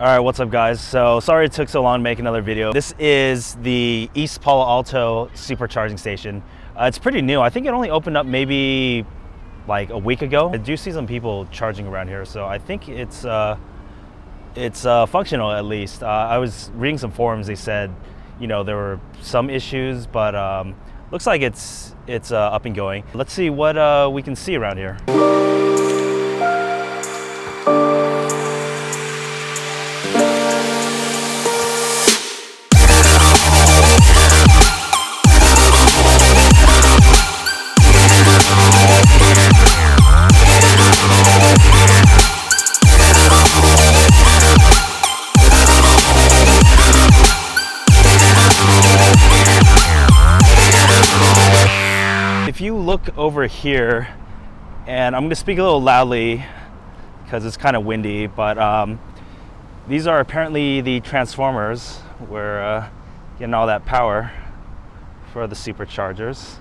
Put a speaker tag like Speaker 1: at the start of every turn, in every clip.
Speaker 1: All right, what's up guys? So sorry it took so long to make another video. This is the East Palo Alto supercharging station. It's pretty new. I think it only opened up maybe like a week ago. I do see some people charging around here, so I think it's functional at least. I was reading some forums. They said, you know, there were some issues, but looks like it's up and going. Let's see what we can see around here. If you look over here, and I'm going to speak a little loudly because it's kind of windy, but these are apparently the transformers. We're getting all that power for the superchargers.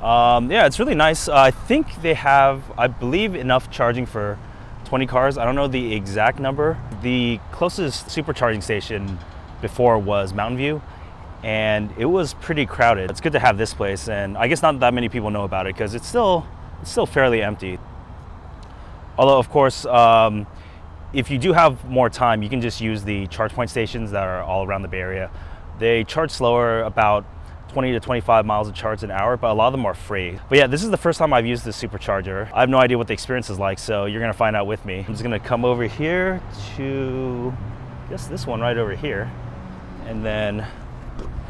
Speaker 1: Yeah, it's really nice. I think they have, I believe, enough charging for 20 cars. I don't know the exact number. The closest supercharging station before was Mountain View, and it was pretty crowded. It's good to have this place, and I guess not that many people know about it because it's still fairly empty. Although, of course, if you do have more time, you can just use the charge point stations that are all around the Bay Area. They charge slower, about 20 to 25 miles of charge an hour, but a lot of them are free. But yeah, this is the first time I've used this supercharger. I have no idea what the experience is like, so you're gonna find out with me. I'm just gonna come over here to, I guess this one right over here, and then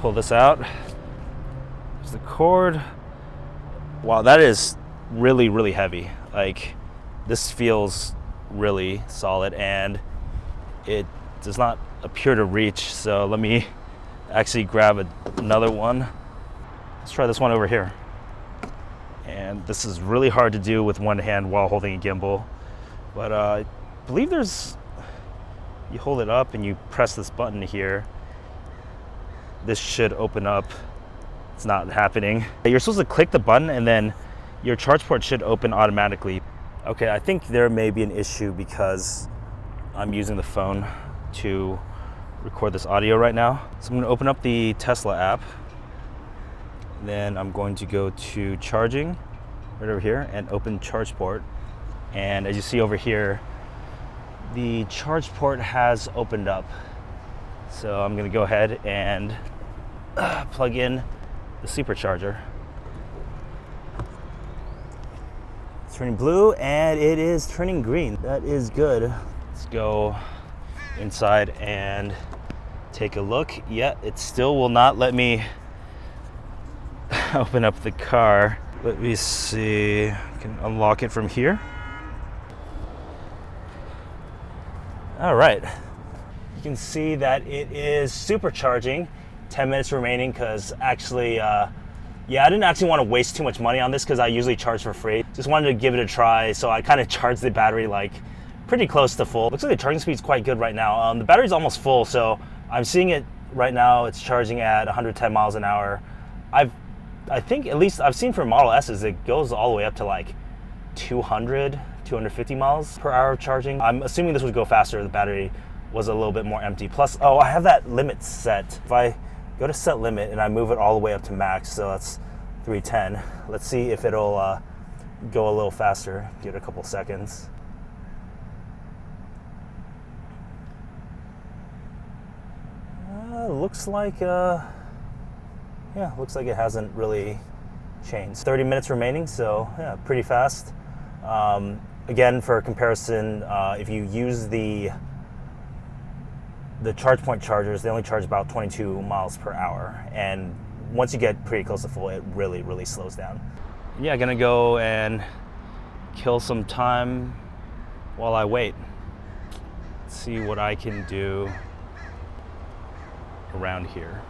Speaker 1: pull this out. There's the cord. Wow, that is really, really heavy. Like, this feels really solid, and it does not appear to reach. So let me actually grab another one. Let's try this one over here. And this is really hard to do with one hand while holding a gimbal. But I believe there's, you hold it up and you press this button here. This should open up. It's not happening. You're supposed to click the button and then your charge port should open automatically. Okay, I think there may be an issue because I'm using the phone to record this audio right now. So I'm gonna open up the Tesla app. Then I'm going to go to charging right over here and open charge port. And as you see over here, the charge port has opened up. So I'm gonna go ahead and plug in the supercharger. It's turning blue and it is turning green. That is good. Let's go inside and take a look. Yeah, it still will not let me open up the car. Let me see. I can unlock it from here. All right. You can see that it is supercharging. 10 minutes remaining because actually, yeah, I didn't actually want to waste too much money on this because I usually charge for free. Just wanted to give it a try, so I kind of charged the battery like pretty close to full. Looks like the charging speed is quite good right now. The battery's almost full, so I'm seeing it right now. It's charging at 110 miles an hour. I think at least I've seen for Model S's, it goes all the way up to like 200, 250 miles per hour of charging. I'm assuming this would go faster. The battery was a little bit more empty. Plus, oh, I have that limit set. If I go to set limit and I move it all the way up to max, so that's 310. Let's see if it'll go a little faster. Give it a couple seconds. Looks like, yeah, looks like it hasn't really changed. 30 minutes remaining, so yeah, pretty fast. Again, for comparison, if you use the charge point chargers, they only charge about 22 miles per hour. And once you get pretty close to full, it really, really slows down. Yeah, gonna go and kill some time while I wait. Let's see what I can do around here.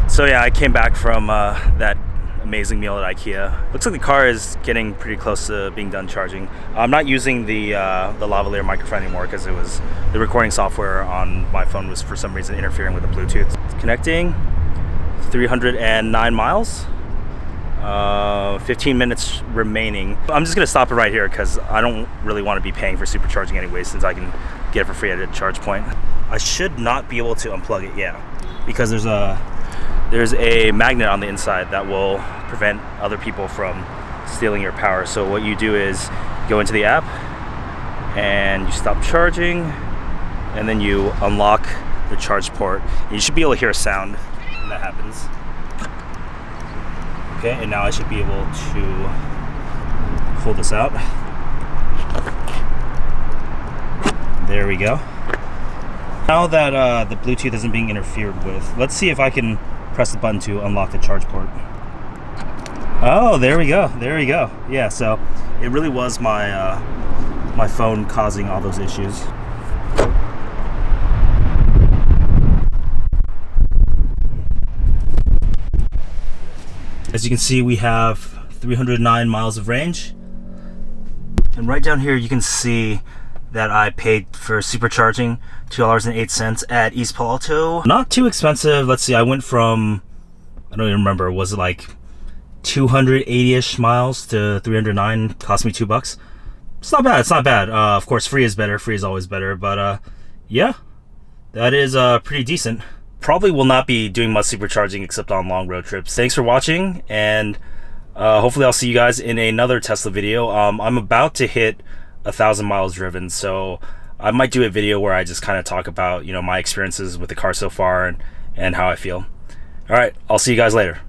Speaker 1: So yeah, I came back from that amazing meal at IKEA. Looks like the car is getting pretty close to being done charging. I'm not using the lavalier microphone anymore because it was the recording software on my phone was for some reason interfering with the Bluetooth. It's connecting. 309 miles. 15 minutes remaining. I'm just gonna stop it right here because I don't really want to be paying for supercharging anyway, since I can get it for free at a charge point. I should not be able to unplug it, yeah, because there's a magnet on the inside that will prevent other people from stealing your power. So what you do is go into the app and you stop charging, and then you unlock the charge port. And you should be able to hear a sound when that happens. Okay, and now I should be able to pull this out. There we go. Now that the Bluetooth isn't being interfered with, let's see if I can press the button to unlock the charge port. Oh, there we go. There we go. Yeah, so it really was my my phone causing all those issues. As you can see, we have 309 miles of range. And right down here, you can see that I paid for supercharging $2.08 at East Palo Alto. Not too expensive. Let's see, I went from, I don't even remember, was it like 280-ish miles to 309, cost me $2. It's not bad, it's not bad. Of course, free is better, free is always better, but yeah, that is pretty decent. Probably will not be doing much supercharging except on long road trips. Thanks for watching, and hopefully I'll see you guys in another Tesla video. I'm about to hit 1,000 miles driven, so I might do a video where I just kind of talk about, you know, my experiences with the car so far and how I feel. All right, I'll see you guys later.